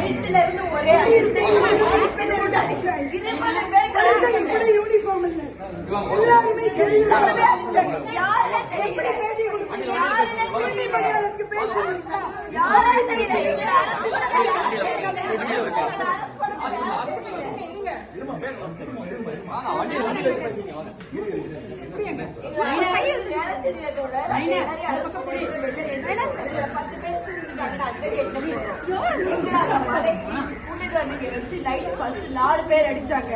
கழுத்துல இருந்து ஒரே யூனிஃபார்ம் இல்ல எல்லாருமே அடிச்சாங்க. யாருன்னு தெரியல, நாலு பேர் அடிச்சாங்க.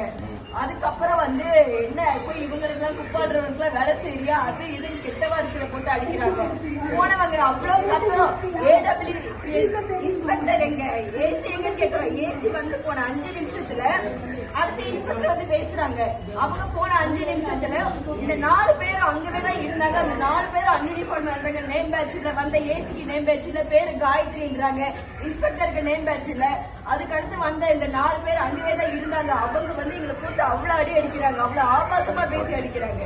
அதுக்கப்புறம் வந்து என்ன போய் இவங்களுக்கு எல்லாம் குப்பாடுறவங்களுக்கு எல்லாம் வேலை செய்யறியா அது இதுன்னு கெட்ட வார்த்தையில போட்டு அடிக்கிறாங்க. போனவங்க அவ்வளவு கத்துறோம். இன்ஸ்பெக்டர் எங்க ஏசி எங்கன்னு கேட்கிறோம். ஏசி வந்து போன 5 நிமிஷத்துல அடுத்த இன்ஸ்பெக்டர் வந்து பேசுறாங்க. அவங்க போன 5 நிமிஷத்துல இந்த 4 பேரும் அங்கவேதான் இருந்தாங்க. அந்த 4 பேரும் அன்யூனிஃபார்ம் இருந்தாங்க. நேம் பேட்ச்ல வந்த ஏசிக்கு நேம் பேட்ச்ல பேரு காயத்ரின்றாங்க, இன்ஸ்பெக்டருக்கு நேம் பேட்ச்ல. அதுக்கு அடுத்து வந்த இந்த 4 பேர் அங்கவேதான் இருந்தாங்க. அவங்க வந்து எங்களை போட்டு அவ்வளவு அடி அடிக்கிறாங்க, அவ்வளவு ஆபாசமா பேசி அடிக்கிறாங்க,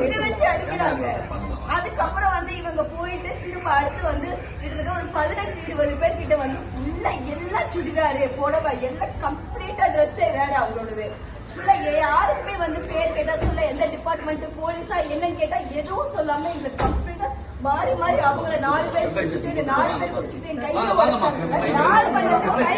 இங்க வச்சு அடிக்கிறாங்க. அதுக்கப்புறம் வந்து இவங்க போயிட்டு திரும்ப அடுத்து வந்து கிட்டத்தட்ட ஒரு 15-20 பேர் கிட்ட வந்து ஃபுல்லா எல்லா சுடிதாரு புடவை எல்லாம் கம்ப்ளீட்டா ட்ரெஸ்ஸே வேற அவங்களோடது. யாருக்குமே வந்து பேர் கேட்டா சொல்ல எந்த டிபார்ட்மெண்ட் போலீஸா என்னன்னு கேட்டா எதுவும் சொல்லாம எங்களை கம்ப்ளீட்டா மாறி மாறி அவங்கள 4 பேர் பிடிச்சிட்டு 4 பேர் பிடிச்சிட்டு கையை 4 மணிக்கு கை